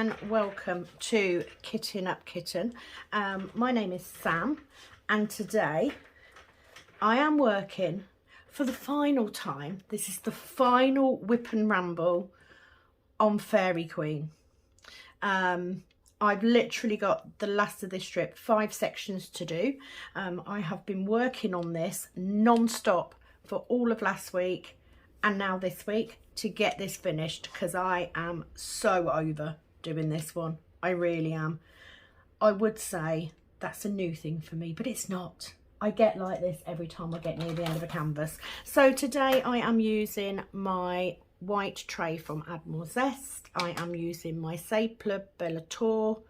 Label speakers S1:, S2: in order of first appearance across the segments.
S1: and welcome to Kitting Up Kitten. My name is Sam, and today I am working for the final time. This is the final whip and ramble on Fairy Queen. I've literally got the last of this strip, 5 sections to do. I have been working on this non-stop for all of last week and now this week to get this finished, because I am so over doing this one. I really am. I would say that's a new thing for me, but it's not. I get like this every time I get near the end of a canvas. So today I am using my white tray from Admiral Zest. I am using my Sapler Bellator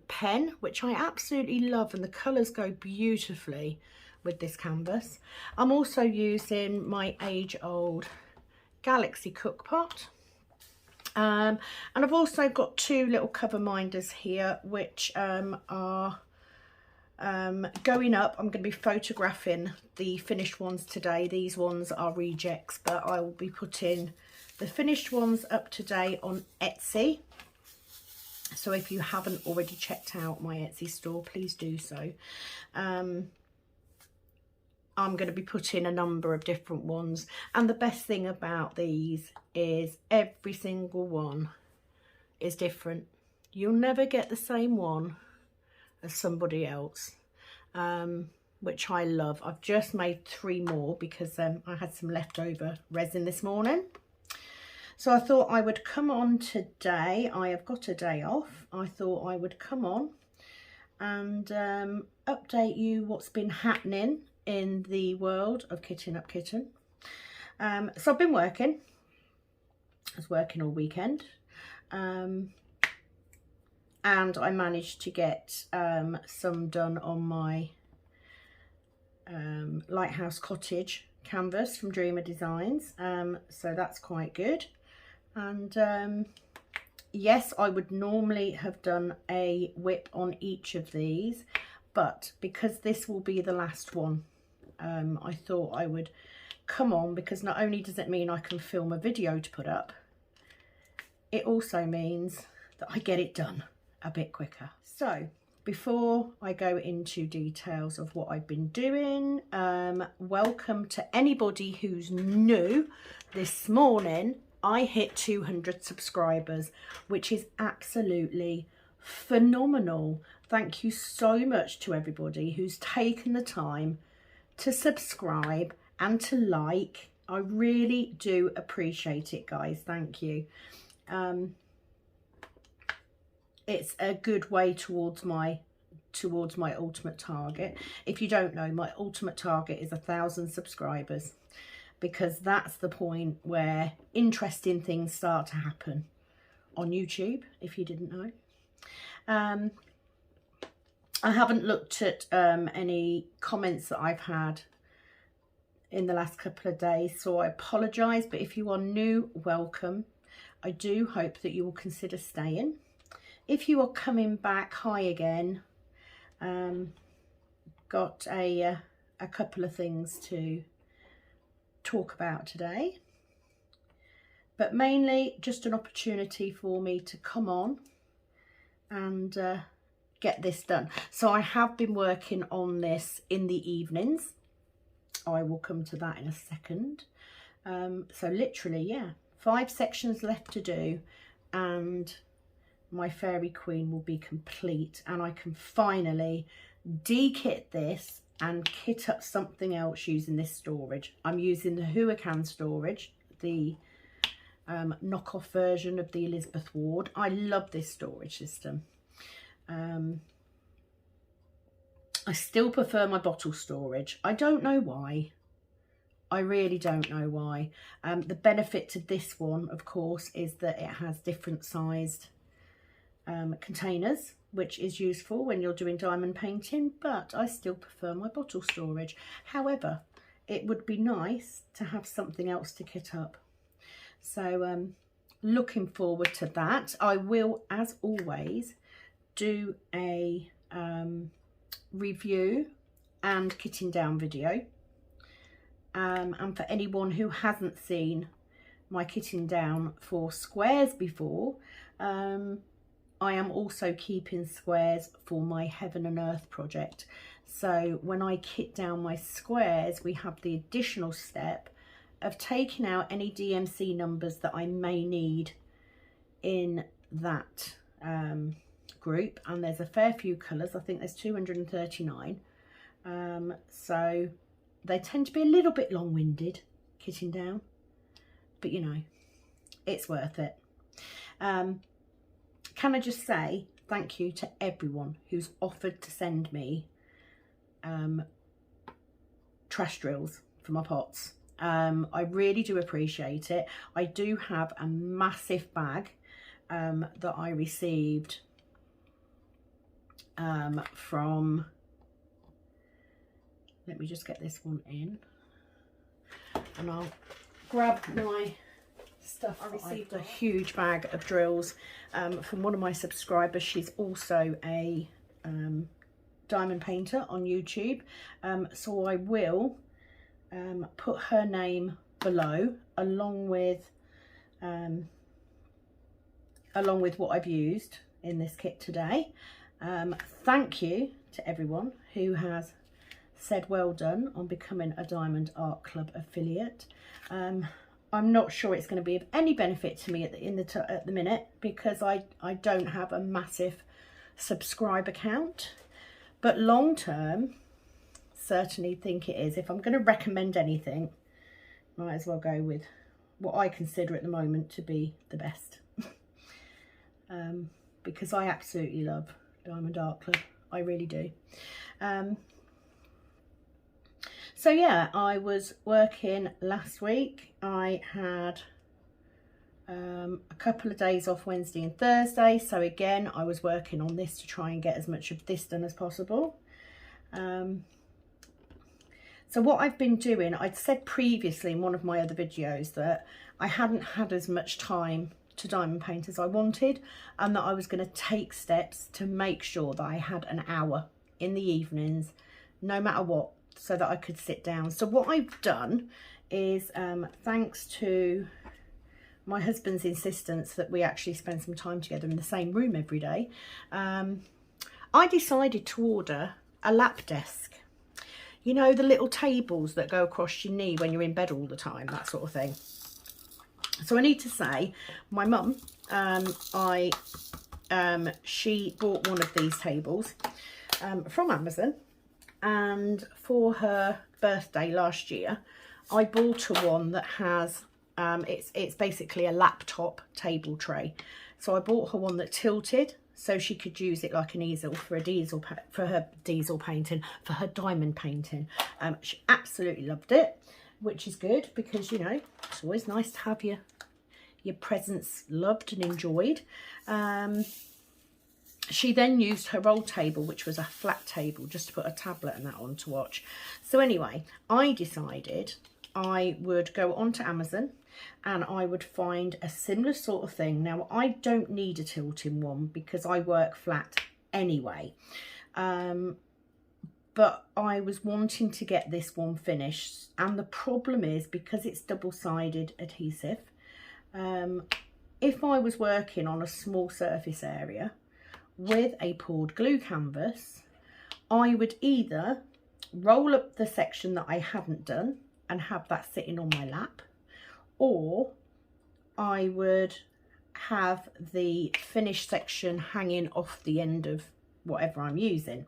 S1: pen, which I absolutely love, and the colours go beautifully with this canvas. I'm also using my age-old Galaxy cook pot, and I've also got 2 little cover minders here which are going up. I'm going to be photographing the finished ones today. These ones are rejects, but I will be putting the finished ones up today on Etsy. So if you haven't already checked out my Etsy store, please do so. I'm going to be putting a number of different ones, and the best thing about these is every single one is different. You'll never get the same one as somebody else, which I love. I've just made 3 more because I had some leftover resin this morning. So I thought I would come on today. I have got a day off. I thought I would come on and update you what's been happening in the world of Kitting Up Kitten. So I've been working. I was working all weekend. And I managed to get some done on my Lighthouse Cottage canvas from Dreamer Designs. So that's quite good. And yes, I would normally have done a whip on each of these, but because this will be the last one, I thought I would come on, because not only does it mean I can film a video to put up, it also means that I get it done a bit quicker. So before I go into details of what I've been doing, welcome to anybody who's new. This morning I hit 200 subscribers, which is absolutely phenomenal. Thank you so much to everybody who's taken the time to subscribe and to like. I really do appreciate it, guys. Thank you. It's a good way towards my ultimate target. If you don't know, my ultimate target is 1,000 subscribers, because that's the point where interesting things start to happen on YouTube, if you didn't know. I haven't looked at any comments that I've had in the last couple of days, so I apologise, but if you are new, welcome. I do hope that you will consider staying. If you are coming back, hi again. Got a couple of things to talk about today, but mainly just an opportunity for me to come on and get this done. So I have been working on this in the evenings. I will come to that in a second. So literally, yeah, 5 sections left to do, and my Fairy Queen will be complete, and I can finally de-kit this and kit up something else using this storage. I'm using the Huracan storage, the knockoff version of the Elizabeth Ward. I love this storage system. I still prefer my bottle storage. I don't know why. I really don't know why. The benefit to this one, of course, is that it has different sized containers, which is useful when you're doing diamond painting, but I still prefer my bottle storage. However, it would be nice to have something else to kit up. So looking forward to that. I will, as always, do a review and kitting down video. And for anyone who hasn't seen my kitting down for squares before, I am also keeping squares for my Heaven and Earth project. So when I kit down my squares, we have the additional step of taking out any DMC numbers that I may need in that group. And there's a fair few colours. I think there's 239. So they tend to be a little bit long-winded kitting down, but you know, it's worth it. Can I just say thank you to everyone who's offered to send me trash drills for my pots. I really do appreciate it. I do have a massive bag that I received from, let me just get this one in and I'll grab my stuff. I received a huge bag of drills from one of my subscribers. She's also a diamond painter on YouTube, so I will put her name below along with what I've used in this kit today. Thank you to everyone who has said well done on becoming a Diamond Art Club affiliate. I'm not sure it's going to be of any benefit to me at the minute, because I don't have a massive subscriber count, but long term certainly think it is. If I'm going to recommend anything, might as well go with what I consider at the moment to be the best. Because I absolutely love Diamond Art Club, I really do. So yeah, I was working last week. I had a couple of days off, Wednesday and Thursday. So again, I was working on this to try and get as much of this done as possible. So what I've been doing, I'd said previously in one of my other videos that I hadn't had as much time to diamond paint as I wanted, and that I was going to take steps to make sure that I had an hour in the evenings, no matter what, so that I could sit down. So what I've done is, thanks to my husband's insistence that we actually spend some time together in the same room every day, I decided to order a lap desk. You know, the little tables that go across your knee when you're in bed all the time, that sort of thing. So I need to say, my mum, she bought one of these tables from Amazon, and for her birthday last year, I bought her one that has, it's basically a laptop table tray. So I bought her one that tilted, so she could use it like an easel for her diamond painting. She absolutely loved it, which is good, because you know, it's always nice to have your presents loved and enjoyed. She then used her roll table, which was a flat table, just to put a tablet and that on to watch. So anyway, I decided I would go onto Amazon and I would find a similar sort of thing. Now, I don't need a tilting one because I work flat anyway. But I was wanting to get this one finished. And the problem is, because it's double-sided adhesive, if I was working on a small surface area with a poured glue canvas, I would either roll up the section that I hadn't done and have that sitting on my lap, or I would have the finished section hanging off the end of whatever I'm using.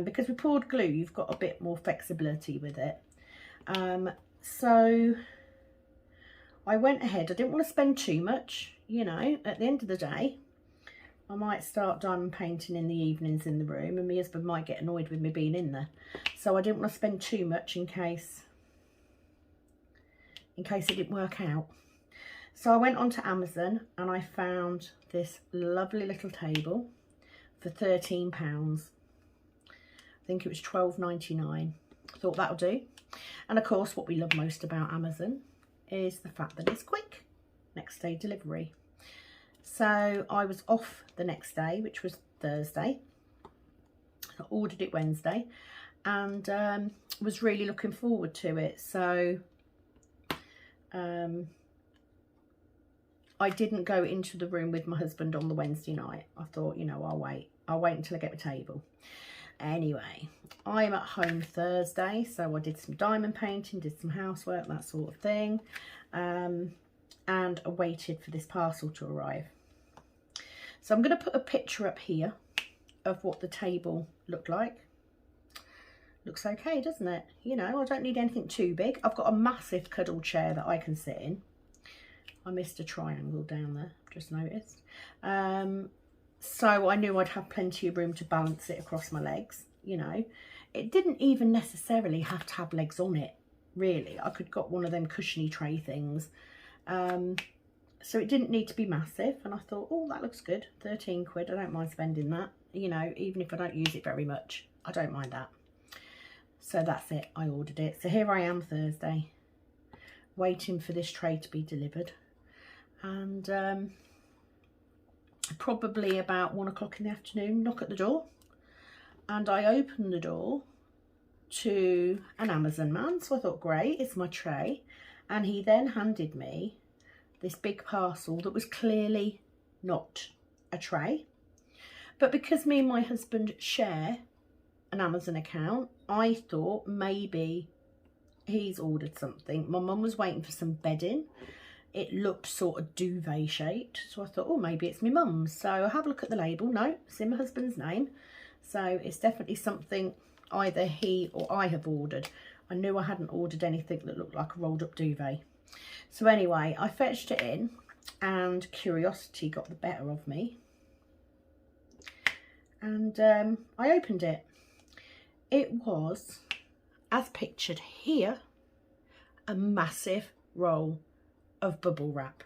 S1: Because with poured glue, you've got a bit more flexibility with it. So I went ahead. I didn't want to spend too much, you know. At the end of the day, I might start diamond painting in the evenings in the room, and my husband might get annoyed with me being in there. So I didn't want to spend too much in case it didn't work out. So I went onto Amazon and I found this lovely little table for £13. I think it was £12.99. I thought that'll do. And of course, what we love most about Amazon is the fact that it's quick, next day delivery. So I was off the next day, which was Thursday. I ordered it Wednesday and was really looking forward to it. So I didn't go into the room with my husband on the Wednesday night. I thought, you know, I'll wait until I get my table. Anyway, I'm at home Thursday, so I did some diamond painting, did some housework, that sort of thing, and I waited for this parcel to arrive. So I'm going to put a picture up here of what the table looked like. Looks okay, doesn't it? You know, I don't need anything too big. I've got a massive cuddle chair that I can sit in. I missed a triangle down there, just noticed. So I knew I'd have plenty of room to balance it across my legs, you know. It didn't even necessarily have to have legs on it, really. I could got one of them cushiony tray things. So it didn't need to be massive. And I thought, oh, that looks good. 13 quid, I don't mind spending that. You know, even if I don't use it very much, I don't mind that. So that's it, I ordered it. So here I am Thursday, waiting for this tray to be delivered. And probably about 1 o'clock in the afternoon, knock at the door, and I opened the door to an Amazon man. So I thought, great, it's my tray. And he then handed me this big parcel that was clearly not a tray, but because me and my husband share an Amazon account, I thought maybe he's ordered something. My mum was waiting for some bedding. It looked sort of duvet shaped, so I thought, oh, maybe it's my mum's. So I have a look at the label. No, it's in my husband's name, so it's definitely something either he or I have ordered. I knew I hadn't ordered anything that looked like a rolled up duvet. So anyway, I fetched it in, and curiosity got the better of me, and I opened it. It was, as pictured here, a massive roll of bubble wrap.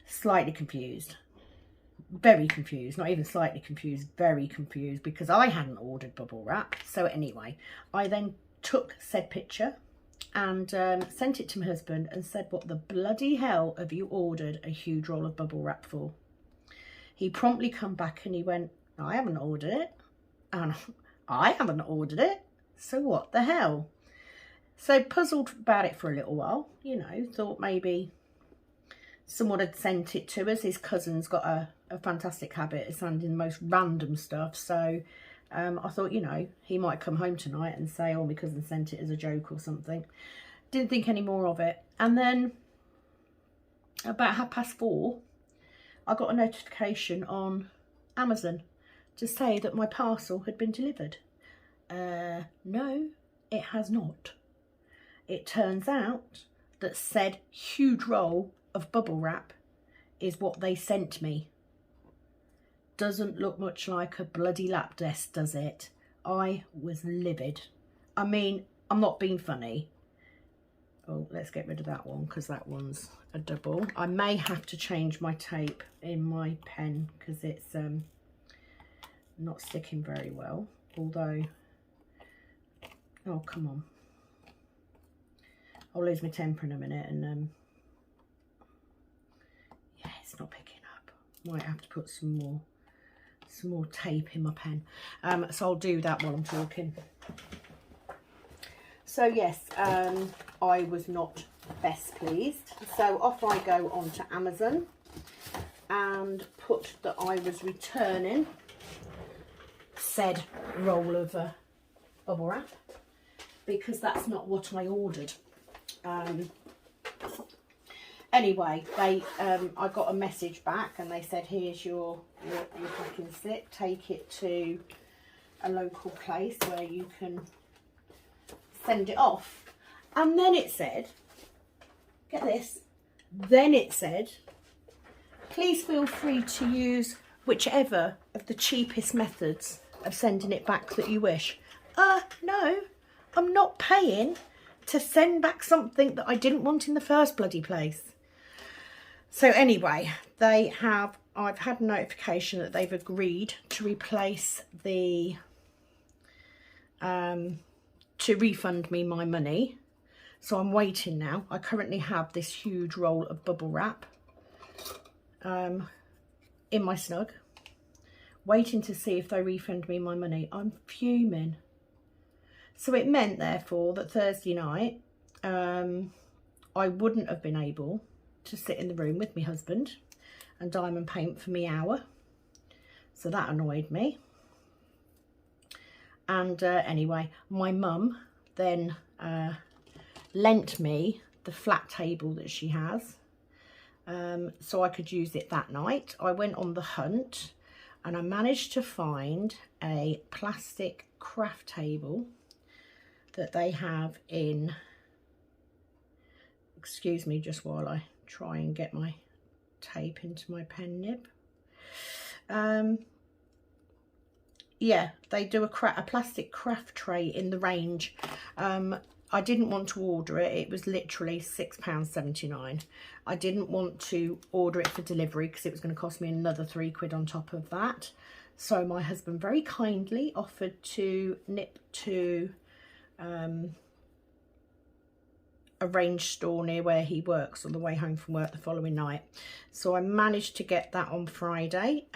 S1: Slightly confused, very confused, not even slightly confused, very confused, because I hadn't ordered bubble wrap. So anyway, I then took said picture and sent it to my husband and said, what the bloody hell have you ordered a huge roll of bubble wrap for? He promptly come back and he went, I haven't ordered it, and I haven't ordered it, so what the hell? So puzzled about it for a little while, you know, thought maybe someone had sent it to us. His cousin's got a fantastic habit of sending the most random stuff. So I thought, you know, he might come home tonight and say, oh, my cousin sent it as a joke or something. Didn't think any more of it. And then about 4:30, I got a notification on Amazon to say that my parcel had been delivered. No, it has not. It turns out that said huge roll of bubble wrap is what they sent me. Doesn't look much like a bloody lap desk, does it? I was livid. I mean, I'm not being funny. Oh, let's get rid of that one because that one's a double. I may have to change my tape in my pen because it's not sticking very well. Although, oh, come on. I'll lose my temper in a minute and yeah, it's not picking up. Might have to put some more tape in my pen. So I'll do that while I'm talking. So yes, I was not best pleased. So off I go onto Amazon and put that I was returning said roll of bubble wrap because that's not what I ordered. Anyway, they I got a message back and they said, here's your packing slip, take it to a local place where you can send it off. And then it said, get this, then it said, please feel free to use whichever of the cheapest methods of sending it back that you wish. No, I'm not paying to send back something that I didn't want in the first bloody place. So anyway, I've had a notification that they've agreed to replace the, to refund me my money. So I'm waiting now. I currently have this huge roll of bubble wrap in my snug, waiting to see if they refund me my money. I'm fuming. So it meant, therefore, that Thursday night, I wouldn't have been able to sit in the room with my husband and diamond paint for me hour. So that annoyed me. And anyway, my mum then lent me the flat table that she has, so I could use it that night. I went on the hunt and I managed to find a plastic craft table that they have in, excuse me just while I try and get my tape into my pen nib. Yeah, they do a plastic craft tray in the range. I didn't want to order it. It was literally £6.79. I didn't want to order it for delivery because it was going to cost me another £3 on top of that. So my husband very kindly offered to nip to a range store near where he works on the way home from work the following night. So I managed to get that on Friday.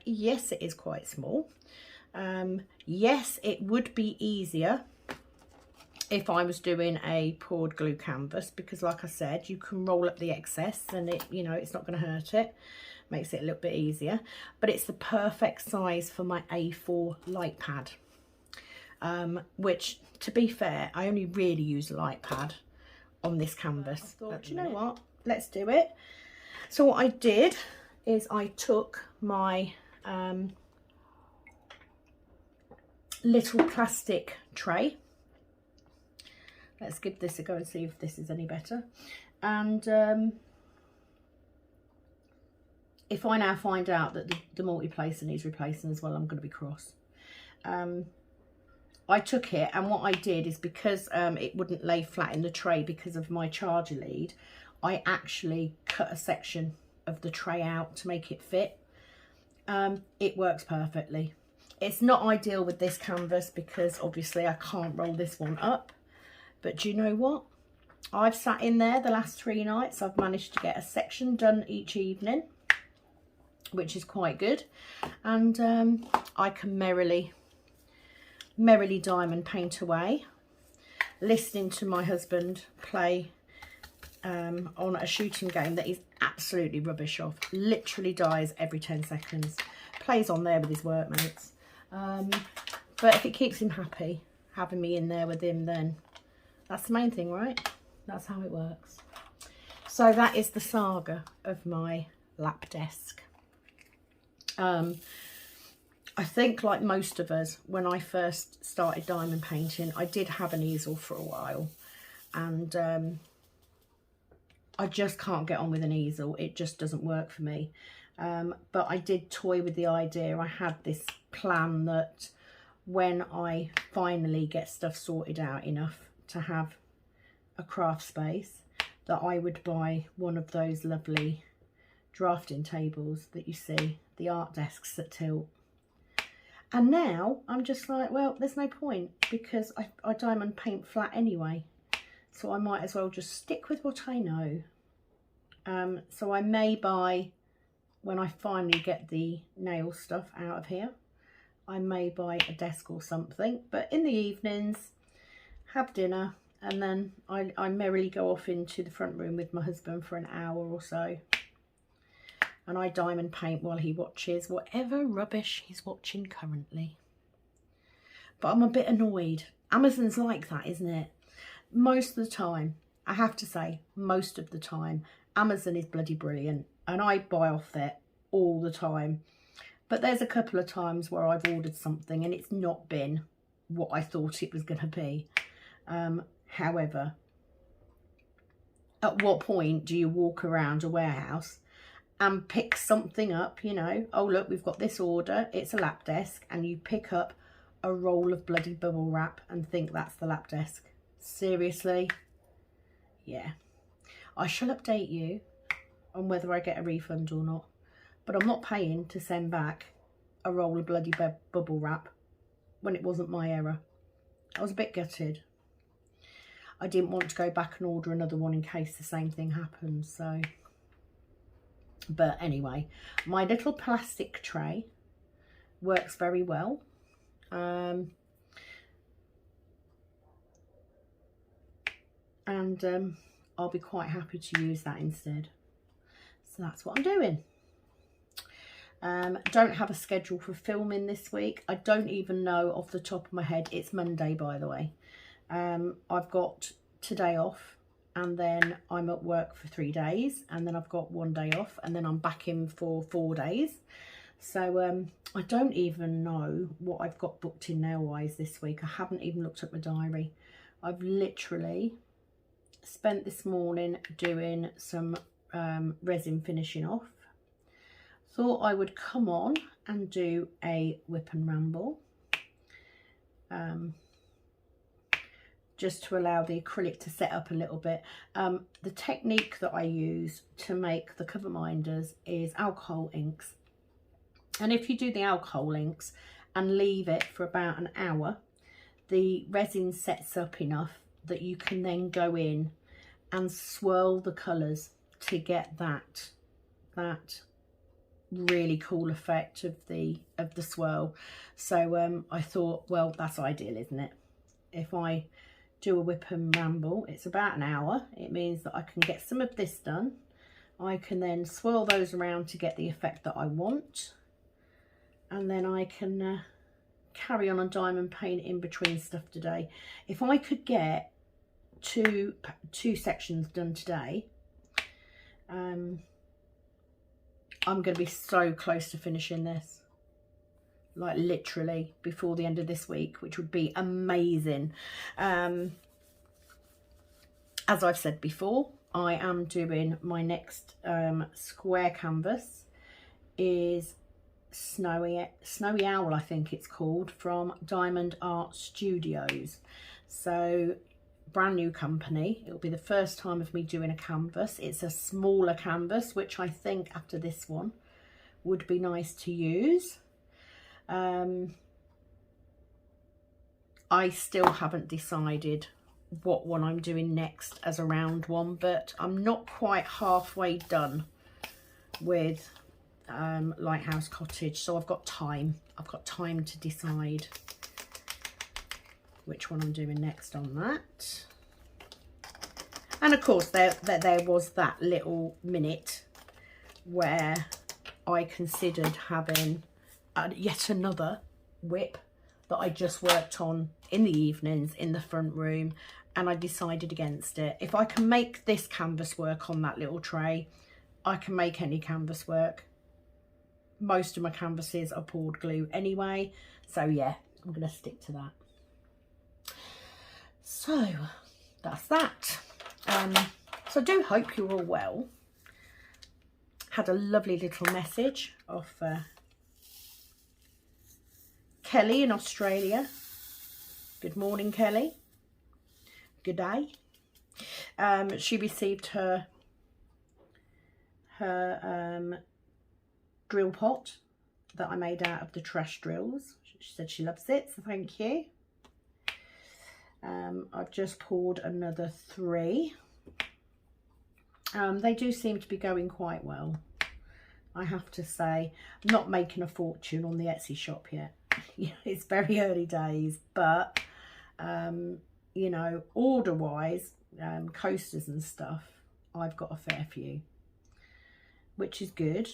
S1: Yes, it is quite small. Yes, it would be easier if I was doing a poured glue canvas, because like I said, you can roll up the excess and it, you know, it's not going to hurt it. Makes it a little bit easier. But it's the perfect size for my A4 light pad, which, to be fair, I only really use a light pad on this canvas. But you know what, let's do it. So what I did is I took my little plastic tray. Let's give this a go and see if this is any better. And if I now find out that the multi-placer needs replacing as well, I'm going to be cross. I took it, and what I did is, because it wouldn't lay flat in the tray because of my charger lead, I actually cut a section of the tray out to make it fit. It works perfectly. It's not ideal with this canvas because obviously I can't roll this one up. But do you know what? I've sat in there the last 3 nights. I've managed to get a section done each evening, which is quite good. And I can merrily diamond paint away, listening to my husband play on a shooting game that he's absolutely rubbish off. Literally dies every 10 seconds. Plays on there with his workmates. But if it keeps him happy, having me in there with him, then that's the main thing, right? That's how it works. So that is the saga of my lap desk. I think, like most of us, when I first started diamond painting, I did have an easel for a while, and I just can't get on with an easel. It just doesn't work for me. But I did toy with the idea. I had this plan that when I finally get stuff sorted out enough to have a craft space, that I would buy one of those lovely drafting tables that you see, the art desks that tilt. And now I'm just like, well, there's no point, because I diamond paint flat anyway, so I might as well just stick with what I know. So I may buy, when I finally get the nail stuff out of here, I may buy a desk or something. But in the evenings, have dinner, and then I merrily go off into the front room with my husband for an hour or so. And I diamond paint while he watches whatever rubbish he's watching currently. But I'm a bit annoyed. Amazon's like that, isn't it? Most of the time, I have to say, most of the time, Amazon is bloody brilliant. And I buy off there all the time. But there's a couple of times where I've ordered something and it's not been what I thought it was going to be. However, at what point do you walk around a warehouse and pick something up, you know? Oh, look, we've got this order. It's a lap desk. And you pick up a roll of bloody bubble wrap and think that's the lap desk. Seriously? Yeah. I shall update you on whether I get a refund or not. But I'm not paying to send back a roll of bloody bubble wrap when it wasn't my error. I was a bit gutted. I didn't want to go back and order another one in case the same thing happens, so. But anyway, my little plastic tray works very well. I'll be quite happy to use that instead. So that's what I'm doing. Don't have a schedule for filming this week. I don't even know off the top of my head. It's Monday, by the way. I've got today off, and then I'm at work for 3 days, and then I've got 1 day off, and then I'm back in for 4 days. So I don't even know what I've got booked in nail-wise this week. I haven't even looked at my diary. I've literally spent this morning doing some resin finishing off. Thought I would come on and do a whip and ramble, just to allow the acrylic to set up a little bit. The technique that I use to make the cover minders is alcohol inks. And if you do the alcohol inks and leave it for about an hour, the resin sets up enough that you can then go in and swirl the colours to get that really cool effect of the swirl. So I thought, well, that's ideal, isn't it? If I do a whip and ramble, it's about an hour. It means that I can get some of this done. I can then swirl those around to get the effect that I want, and then I can carry on and diamond paint in between stuff today. If I could get two sections done today, I'm going to be so close to finishing this, like literally before the end of this week, which would be amazing. As I've said before, I am doing my next square canvas is Snowy Owl, I think it's called, from Diamond Art Studios. So brand new company. It'll be the first time of me doing a canvas. It's a smaller canvas, which I think after this one would be nice to use. I still haven't decided what one I'm doing next as a round one, but I'm not quite halfway done with Lighthouse Cottage, so I've got time to decide which one I'm doing next on that. And of course there was that little minute where I considered having yet another whip that I just worked on in the evenings in the front room, and I decided against it. If I can make this canvas work on that little tray, I can make any canvas work. Most of my canvases are poured glue anyway, so yeah, I'm going to stick to that. So that's that. So I do hope you're all well. Had a lovely little message off Kelly in Australia. Good morning, Kelly. Good day. She received her drill pot that I made out of the trash drills. She said she loves it, so thank you. I've just poured another 3. They do seem to be going quite well, I have to say. I'm not making a fortune on the Etsy shop yet. It's very early days, but you know, order wise, coasters and stuff, I've got a fair few, which is good.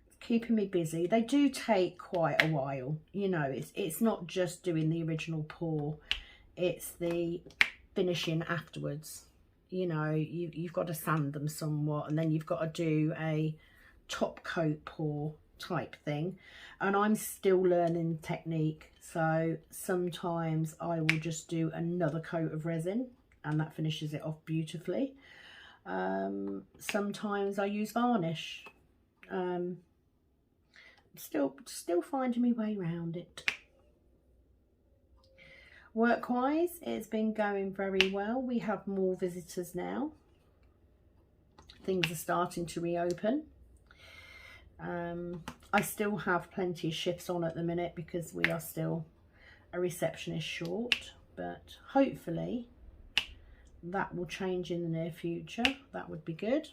S1: It's keeping me busy. They do take quite a while, you know. It's not just doing the original pour, it's the finishing afterwards. You know, you've got to sand them somewhat, and then you've got to do a top coat pour type thing, and I'm still learning technique, so sometimes I will just do another coat of resin and that finishes it off beautifully. Sometimes I use varnish. Still finding my way around it. Work-wise, it's been going very well. We have more visitors now. Things are starting to reopen. I still have plenty of shifts on at the minute because we are still a receptionist short, but hopefully that will change in the near future. That would be good.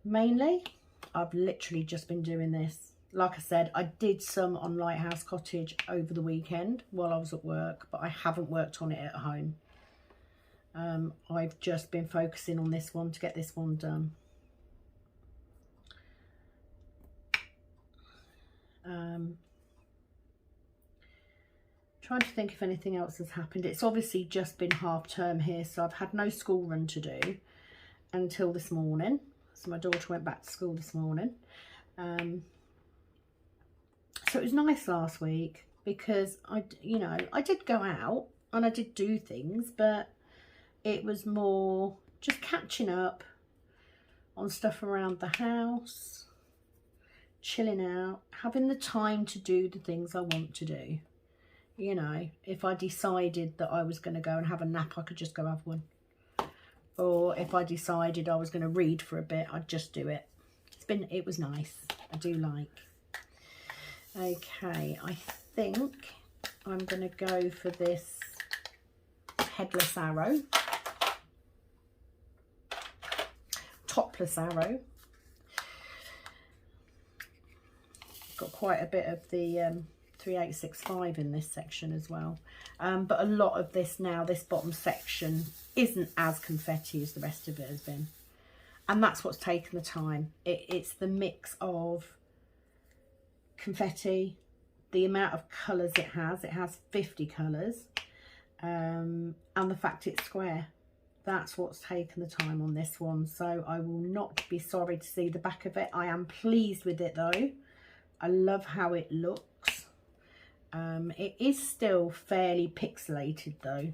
S1: Mainly, I've literally just been doing this. Like I said, I did some on Lighthouse Cottage over the weekend while I was at work, but I haven't worked on it at home. I've just been focusing on this one to get this one done. Trying to think if anything else has happened. It's obviously just been half term here, so I've had no school run to do until this morning. So my daughter went back to school this morning. So it was nice last week because I did go out and I did do things, but it was more just catching up on stuff around the house, chilling out, having the time to do the things I want to do. You know, if I decided that I was going to go and have a nap, I could just go have one. Or if I decided I was going to read for a bit, I'd just do it. It was nice. I do like. Okay, I think I'm going to go for this headless arrow. Topless arrow. Got quite a bit of the 3865 in this section as well, but a lot of this now, this bottom section isn't as confetti as the rest of it has been, and that's what's taken the time. It's the mix of confetti, the amount of colours it has 50 colours, and the fact it's square. That's what's taken the time on this one, so I will not be sorry to see the back of it. I am pleased with it though. I love how it looks. It is still fairly pixelated though,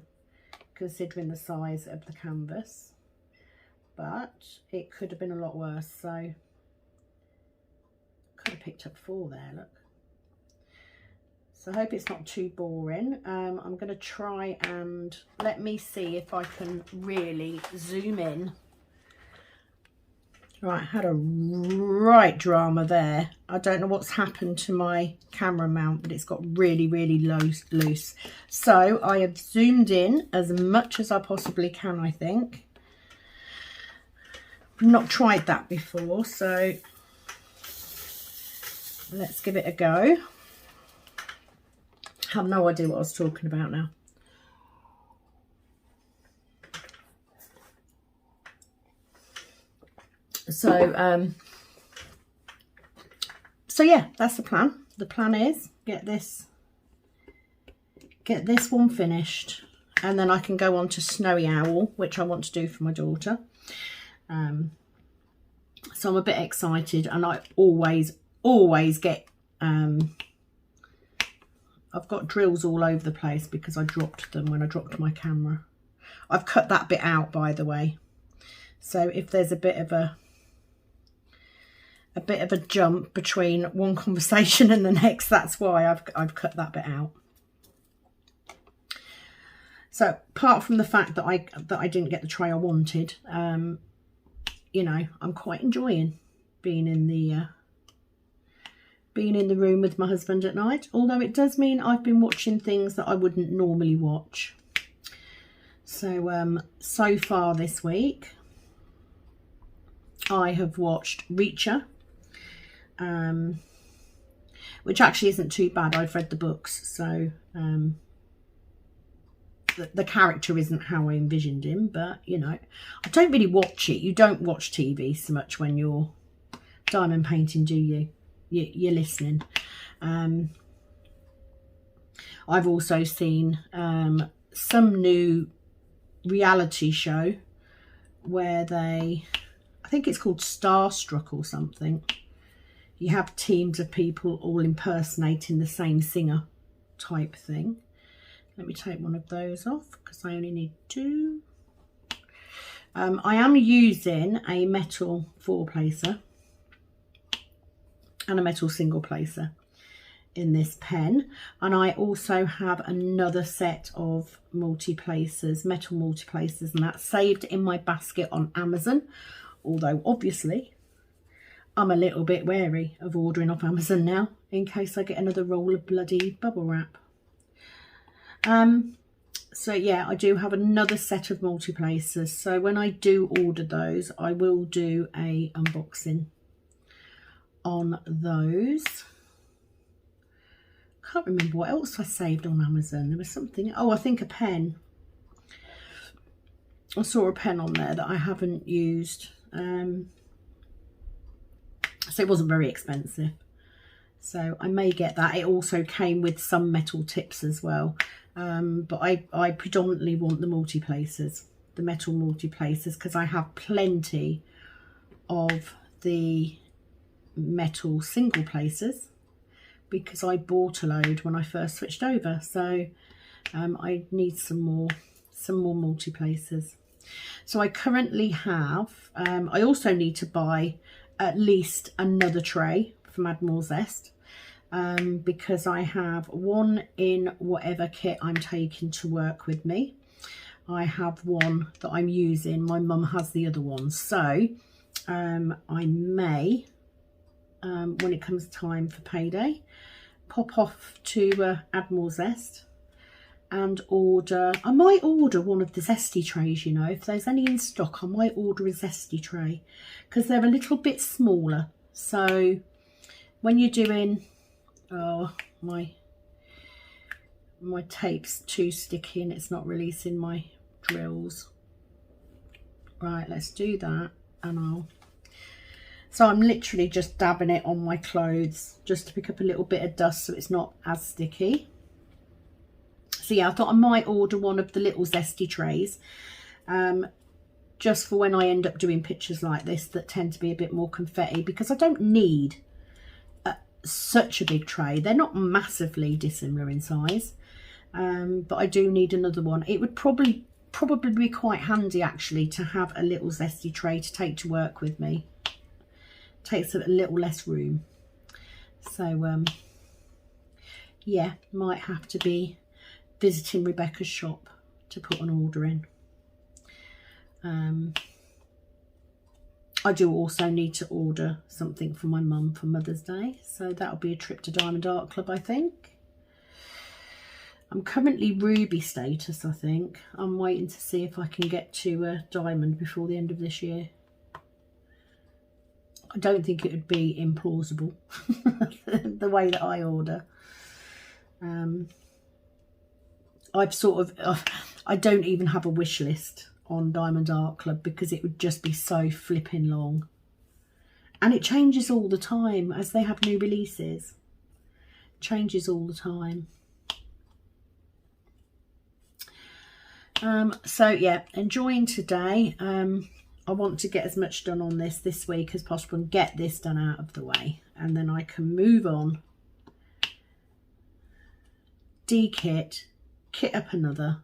S1: considering the size of the canvas, but it could have been a lot worse, so could have picked up 4 there, look. So I hope it's not too boring. I'm going to try and let me see if I can really zoom in. Right, had a right drama there. I don't know what's happened to my camera mount, but it's got really, really loose. So I have zoomed in as much as I possibly can, I think. I've not tried that before, so let's give it a go. I have no idea what I was talking about now. So yeah, that's the plan. The plan is get this one finished, and then I can go on to Snowy Owl, which I want to do for my daughter. So I'm a bit excited, and I always get I've got drills all over the place because I dropped them when I dropped my camera. I've cut that bit out, by the way, so if there's a bit of a jump between one conversation and the next, that's why I've cut that bit out. So apart from the fact that I didn't get the tray I wanted, you know, I'm quite enjoying being in the room with my husband at night, although it does mean I've been watching things that I wouldn't normally watch. So so far this week I have watched Reacher, which actually isn't too bad. I've read the books, so the character isn't how I envisioned him, but you know, I don't really watch it. You don't watch TV so much when you're diamond painting, do you? You're listening. I've also seen some new reality show where I think it's called Starstruck or something. You have teams of people all impersonating the same singer type thing. Let me take one of those off because I only need 2. I am using a metal 4-placer and a metal single placer in this pen, and I also have another set of multi-placers, metal multi-placers, and that's saved in my basket on Amazon, although obviously I'm a little bit wary of ordering off Amazon now in case I get another roll of bloody bubble wrap. So yeah, I do have another set of multi-placers, so when I do order those I will do a unboxing on those. Can't remember what else I saved on Amazon. There was something, oh, I think a pen. I saw a pen on there that I haven't used, so it wasn't very expensive. So I may get that. It also came with some metal tips as well. But I predominantly want the multi-placers, the metal multi-placers, because I have plenty of the metal single placers because I bought a load when I first switched over. So I need some more multi-placers. So I currently have, I also need to buy at least another tray from Admiral Zest, because I have one in whatever kit I'm taking to work with me. I have one that I'm using. My mum has the other one. So I may, when it comes time for payday, pop off to Admiral Zest and order. I might order one of the zesty trays, you know. If there's any in stock, I might order a zesty tray because they're a little bit smaller. So when you're doing, oh, my tape's too sticky and it's not releasing my drills. Right, let's do that. And so I'm literally just dabbing it on my clothes just to pick up a little bit of dust so it's not as sticky. So yeah, I thought I might order one of the little zesty trays, just for when I end up doing pictures like this that tend to be a bit more confetti, because I don't need such a big tray. They're not massively dissimilar in size, but I do need another one. It would probably be quite handy actually to have a little zesty tray to take to work with me. Takes a little less room. So yeah, might have to be visiting Rebecca's shop to put an order in. I do also need to order something for my mum for Mother's Day, so that'll be a trip to Diamond Art Club, I think. I'm currently ruby status, I think. I'm waiting to see if I can get to diamond before the end of this year. I don't think it would be implausible the way that I order. I've sort of, I don't even have a wish list on Diamond Art Club because it would just be so flipping long. And it changes all the time as they have new releases. Changes all the time. So yeah, enjoying today. I want to get as much done on this week as possible and get this done out of the way. And then I can move on, de-kit, kit up another,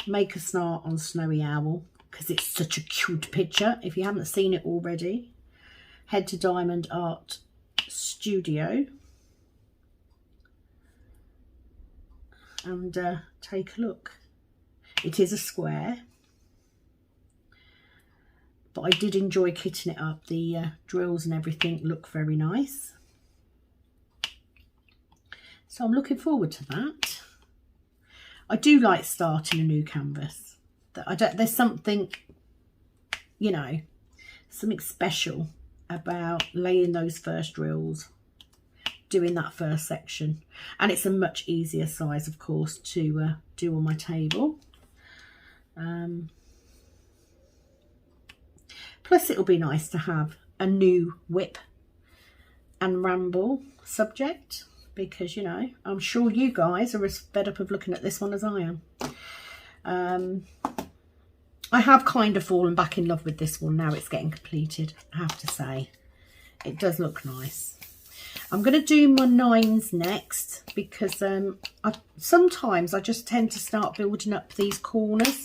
S1: make a start on Snowy Owl because it's such a cute picture. If you haven't seen it already, head to Diamond Art Studio and take a look. It is a square, but I did enjoy kitting it up. The drills and everything look very nice, so I'm looking forward to that. I do like starting a new canvas. There's something, you know, something special about laying those first drills, doing that first section. And it's a much easier size, of course, to do on my table. Plus it'll be nice to have a new whip and ramble subject, because, you know, I'm sure you guys are as fed up of looking at this one as I am. I have kind of fallen back in love with this one now it's getting completed, I have to say. It does look nice. I'm going to do my 9s next because sometimes I just tend to start building up these corners.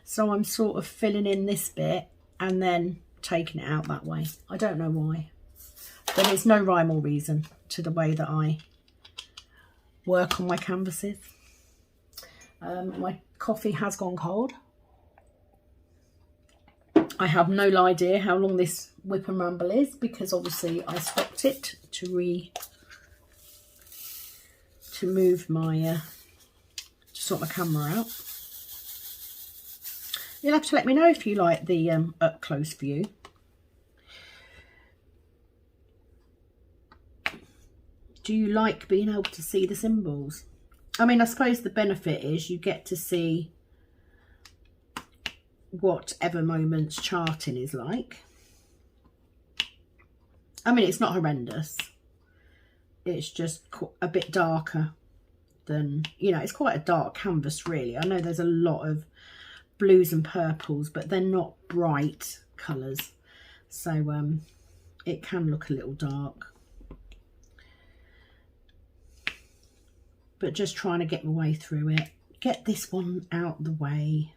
S1: So I'm sort of filling in this bit and then taking it out that way. I don't know why. But there's no rhyme or reason to the way that I work on my canvases. My coffee has gone cold. I have no idea how long this whip and ramble is because obviously I stopped it to move my to sort my camera out. You'll have to let me know if you like the up close view. Do you like being able to see the symbols? I mean, I suppose the benefit is you get to see whatever moment's charting is like. I mean, it's not horrendous, it's just a bit darker than, you know, it's quite a dark canvas really. I know there's a lot of blues and purples, but they're not bright colours, so it can look a little dark. But just trying to get my way through it. Get this one out the way.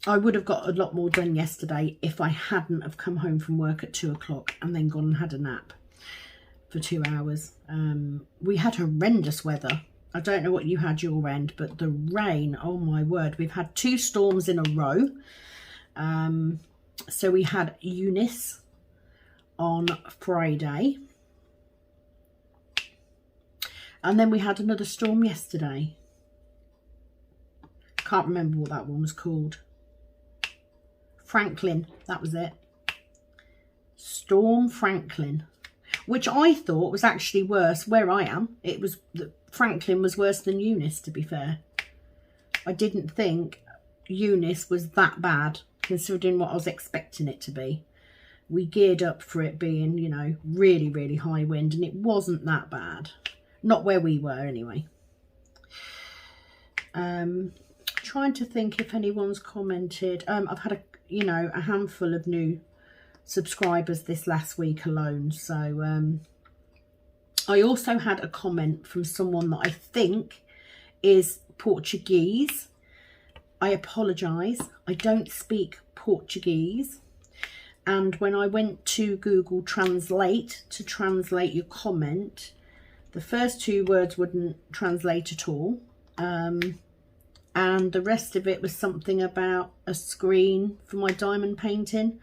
S1: I would have got a lot more done yesterday if I hadn't have come home from work at 2 o'clock and then gone and had a nap for 2 hours. We had horrendous weather. I don't know what you had your end, but the rain, oh my word. We've had 2 storms in a row. So we had Eunice on Friday. And then we had another storm yesterday. Can't remember what that one was called. Franklin, that was it. Storm Franklin, which I thought was actually worse where I am. It was, Franklin was worse than Eunice, to be fair. I didn't think Eunice was that bad, considering what I was expecting it to be. We geared up for it being, you know, really, really high wind, and it wasn't that bad. Not where we were, anyway. Trying to think if anyone's commented. I've had a handful of new subscribers this last week alone. So I also had a comment from someone that I think is Portuguese. I apologise. I don't speak Portuguese. And when I went to Google Translate to translate your comment, the first 2 words wouldn't translate at all. And the rest of it was something about a screen for my diamond painting.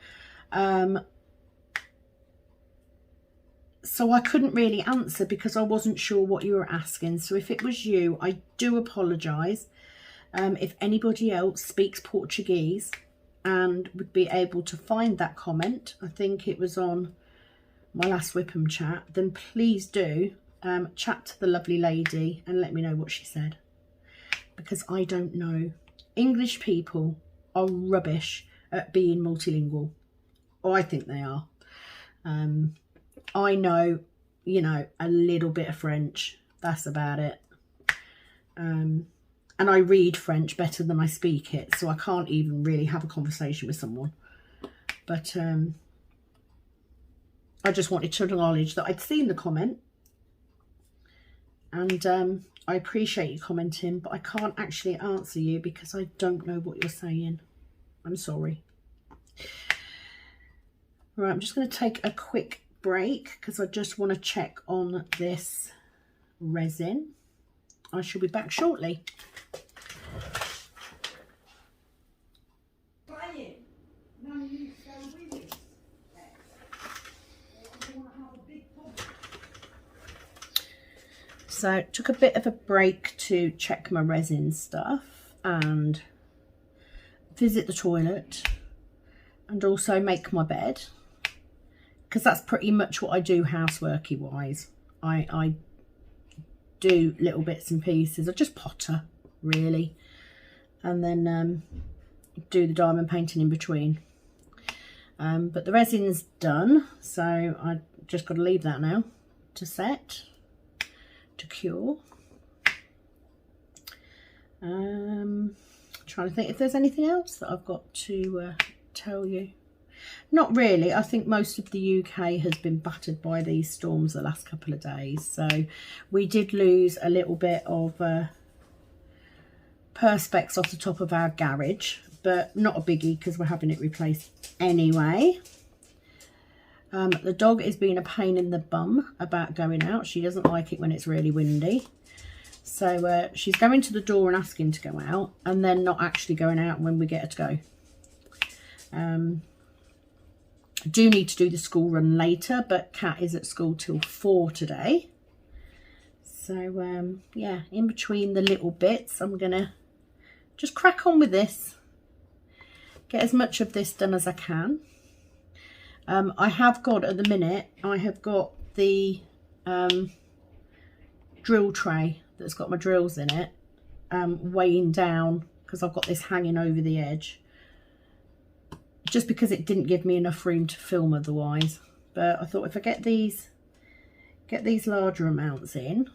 S1: So I couldn't really answer because I wasn't sure what you were asking. So if it was you, I do apologise. If anybody else speaks Portuguese and would be able to find that comment, I think it was on my last Whipham chat, then please do chat to the lovely lady and let me know what she said, because I don't know. English people are rubbish at being multilingual. Oh, I think they are. I know, you know, a little bit of French. That's about it. And I read French better than I speak it, so I can't even really have a conversation with someone. But I just wanted to acknowledge that I'd seen the comment. And I appreciate you commenting, but I can't actually answer you because I don't know what you're saying. I'm sorry. Right, I'm just going to take a quick break because I just want to check on this resin. I shall be back shortly. So took a bit of a break to check my resin stuff and visit the toilet and also make my bed, because that's pretty much what I do houseworky wise. I do little bits and pieces. I just potter really, and then do the diamond painting in between. But the resin's done, so I just got to leave that now to set, to cure. Trying to think if there's anything else that I've got to tell you. Not really. I think most of the UK has been battered by these storms the last couple of days. So we did lose a little bit of perspex off the top of our garage, but not a biggie because we're having it replaced anyway. The dog is being a pain in the bum about going out. She doesn't like it when it's really windy. So she's going to the door and asking to go out, and then not actually going out when we get her to go. I do need to do the school run later, but Kat is at school till 4 today. So yeah, in between the little bits, I'm gonna just crack on with this. Get as much of this done as I can. I have got, at the minute, I have got the drill tray that's got my drills in it, weighing down because I've got this hanging over the edge, just because it didn't give me enough room to film otherwise. but I thought if I get these larger amounts in,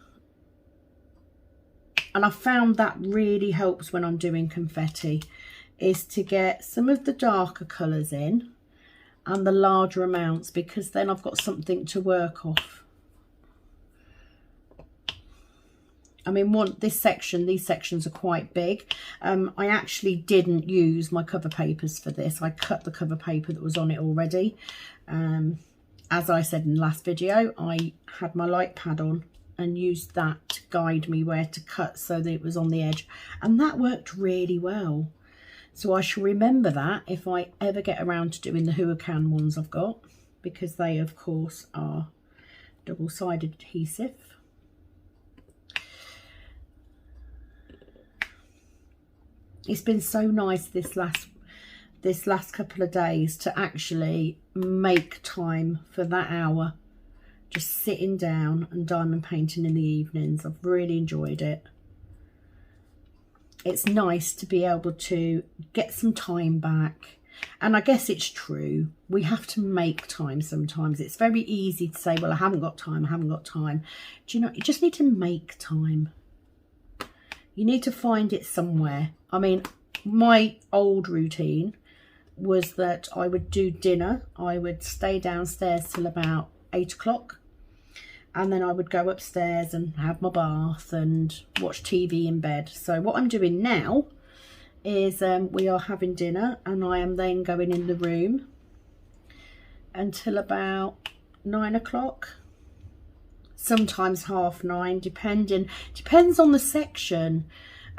S1: and I found that really helps when I'm doing confetti, is to get some of the darker colours in and the larger amounts, because then I've got something to work off. I mean, these sections are quite big. I actually didn't use my cover papers for this. I cut the cover paper that was on it already. As I said in the last video, I had my light pad on and used that to guide me where to cut so that it was on the edge, and that worked really well. So I shall remember that if I ever get around to doing the Huracan ones I've got, because they of course are double-sided adhesive. It's been so nice this last couple of days to actually make time for that hour, just sitting down and diamond painting in the evenings. I've really enjoyed it. It's nice to be able to get some time back. And I guess it's true, we have to make time sometimes. It's very easy to say, well, I haven't got time, I haven't got time. Do you know, you just need to make time. You need to find it somewhere. I mean, my old routine was that I would do dinner. I would stay downstairs till about 8 o'clock. And then I would go upstairs and have my bath and watch TV in bed. So what I'm doing now is we are having dinner, and I am then going in the room until about 9 o'clock. Sometimes 9:30, depends on the section.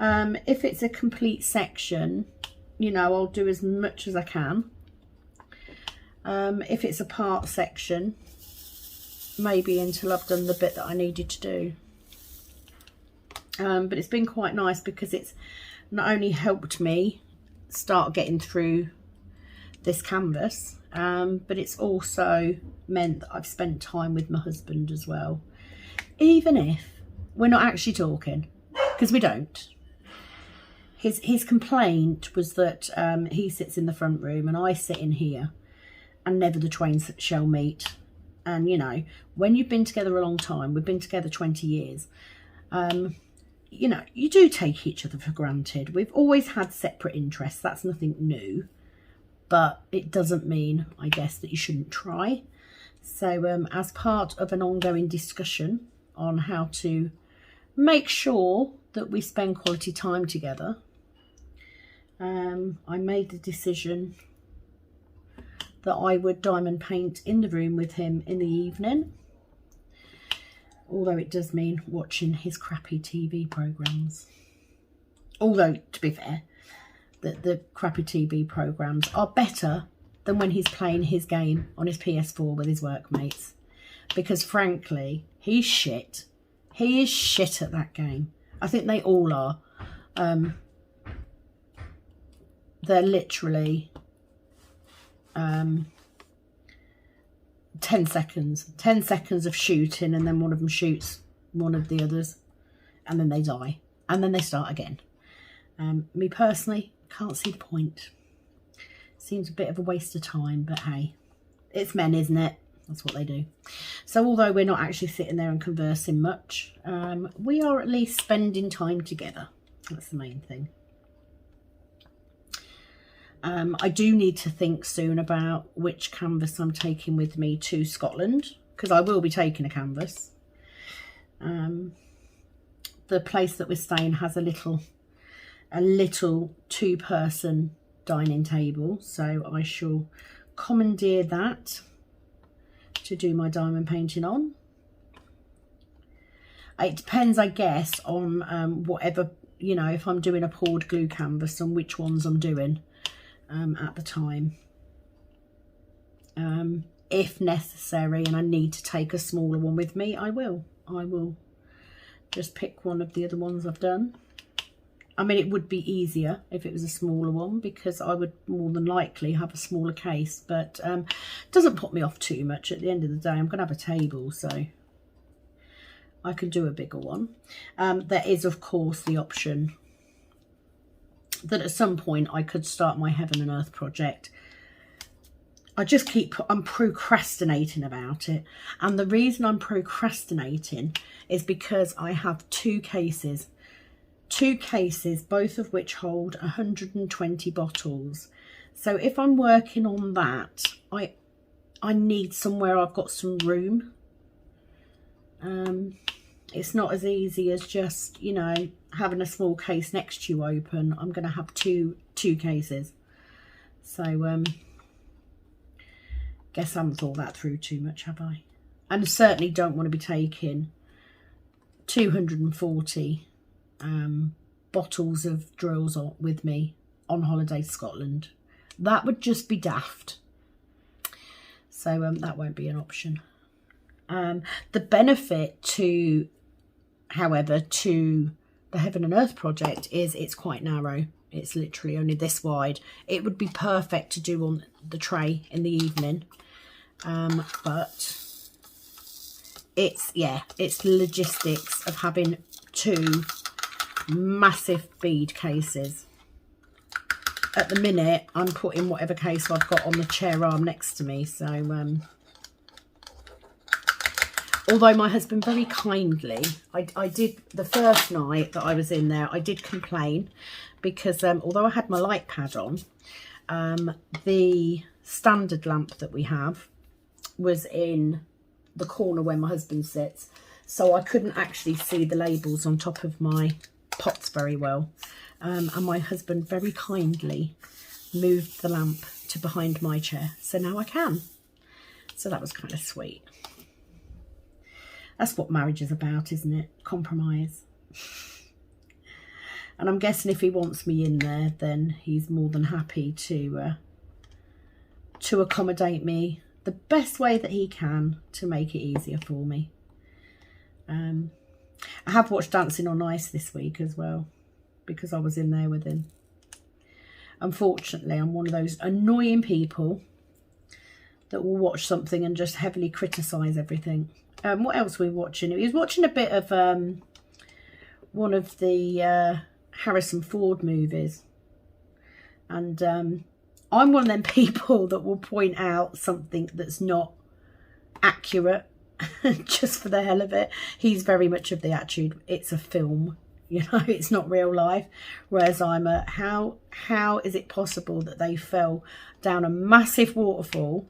S1: If it's a complete section, you know, I'll do as much as I can. If it's a part section, maybe until I've done the bit that I needed to do. But it's been quite nice because it's not only helped me start getting through this canvas, but it's also meant that I've spent time with my husband as well. Even if we're not actually talking, because we don't. His complaint was that he sits in the front room and I sit in here, and never the twain shall meet. And you know, when you've been together a long time, we've been together 20 years, you know, you do take each other for granted. We've always had separate interests, that's nothing new, but it doesn't mean, I guess, that you shouldn't try. So as part of an ongoing discussion on how to make sure that we spend quality time together, I made the decision that I would diamond paint in the room with him in the evening, although it does mean watching his crappy TV programmes. Although, to be fair, the crappy TV programmes are better than when he's playing his game on his PS4 with his workmates, because frankly, he's shit. He is shit at that game. I think they all are. They're literally 10 seconds of shooting, and then one of them shoots one of the others, and then they die, and then they start again. Me personally, can't see the point. Seems a bit of a waste of time, but hey, it's men, isn't it? That's what they do. So although we're not actually sitting there and conversing much, we are at least spending time together. That's the main thing. I do need to think soon about which canvas I'm taking with me to Scotland, because I will be taking a canvas. The place that we're staying has a little two-person dining table, so I shall commandeer that to do my diamond painting on. It depends, I guess, on whatever, you know, if I'm doing a poured glue canvas, on which ones I'm doing at the time. If necessary and I need to take a smaller one with me, I will just pick one of the other ones I've done. I mean, it would be easier if it was a smaller one, because I would more than likely have a smaller case, but it doesn't put me off too much. At the end of the day, I'm going to have a table, so I can do a bigger one. There is, of course, the option that at some point I could start my Heaven and Earth project I'm procrastinating about it. And the reason I'm procrastinating is because I have two cases, both of which hold 120 bottles. So if I'm working on that, I need somewhere I've got some room. It's not as easy as just, you know, having a small case next to you open. I'm going to have two cases. So, guess I haven't thought that through too much, have I? And certainly don't want to be taking 240 bottles of drills with me on holiday to Scotland. That would just be daft. So that won't be an option. The benefit to, however, to the Heaven and Earth project is it's quite narrow. It's literally only this wide. It would be perfect to do on the tray in the evening. But it's logistics of having two massive bead cases. At the minute, I'm putting whatever case I've got on the chair arm next to me. So, although my husband very kindly, I did, the first night that I was in there, I did complain because although I had my light pad on, the standard lamp that we have was in the corner where my husband sits, so I couldn't actually see the labels on top of my pots very well. And my husband very kindly moved the lamp to behind my chair, so now I can. So that was kind of sweet. That's what marriage is about, isn't it? Compromise. And I'm guessing if he wants me in there, then he's more than happy to accommodate me the best way that he can to make it easier for me. I have watched Dancing on Ice this week as well, because I was in there with him. Unfortunately, I'm one of those annoying people that will watch something and just heavily criticise everything. What else were we watching? He was watching a bit of one of the Harrison Ford movies. And I'm one of them people that will point out something that's not accurate just for the hell of it. He's very much of the attitude, it's a film, you know, it's not real life. Whereas I'm a, how is it possible that they fell down a massive waterfall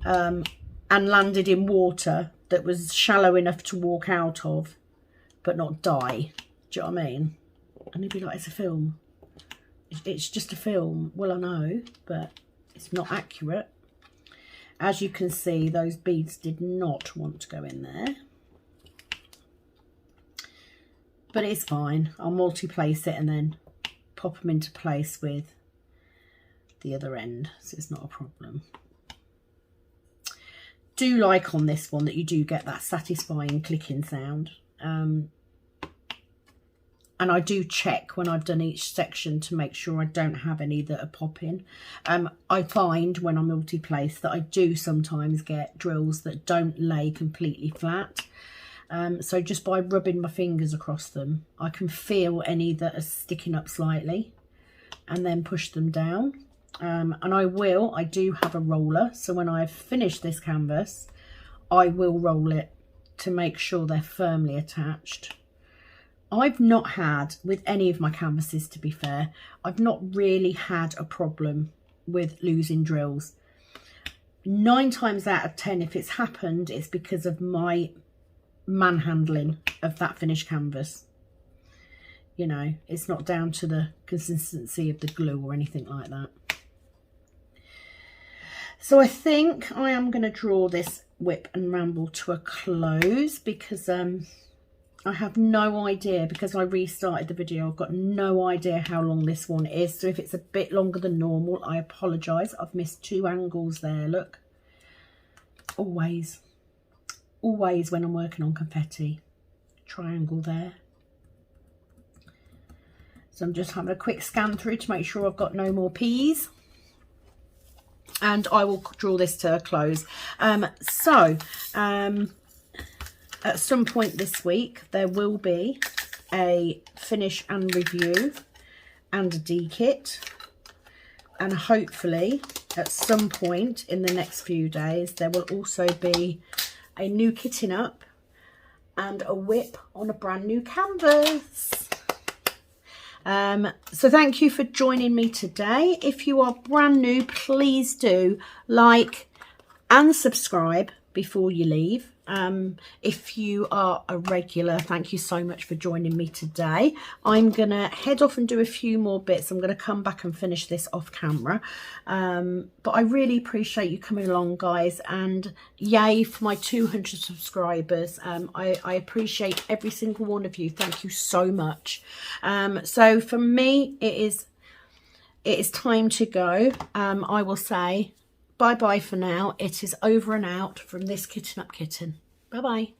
S1: and landed in water that was shallow enough to walk out of but not die? Do you know what I mean? And he'd be like, it's a film. It's just a film. Well, I know, but it's not accurate. As you can see, those beads did not want to go in there. But it's fine. I'll multi-place it and then pop them into place with the other end. So it's not a problem. Do like on this one that you do get that satisfying clicking sound. And I do check when I've done each section to make sure I don't have any that are popping. I find when I multi-place that I do sometimes get drills that don't lay completely flat. So just by rubbing my fingers across them, I can feel any that are sticking up slightly and then push them down. And I do have a roller. So when I've finished this canvas, I will roll it to make sure they're firmly attached. I've not had, with any of my canvases to be fair, I've not really had a problem with losing drills. 9 times out of 10, if it's happened, it's because of my manhandling of that finished canvas. You know, it's not down to the consistency of the glue or anything like that. So I think I am going to draw this whip and ramble to a close because I have no idea, because I restarted the video, I've got no idea how long this one is. So if it's a bit longer than normal, I apologise. I've missed 2 angles there, look. Always when I'm working on confetti. Triangle there. So I'm just having a quick scan through to make sure I've got no more peas. And I will draw this to a close. At some point this week, there will be a finish and review and a D-kit. And hopefully at some point in the next few days, there will also be a new kitting up and a whip on a brand new canvas. So thank you for joining me today. If you are brand new, please do like and subscribe before you leave. If you are a regular, thank you so much for joining me today. I'm gonna head off and do a few more bits. I'm gonna come back and finish this off camera, but I really appreciate you coming along, guys, and yay for my 200 subscribers. I appreciate every single one of you. Thank you so much. So for me, it is time to go. I will say bye-bye for now. It is over and out from this Kitten Up Kitten. Bye-bye.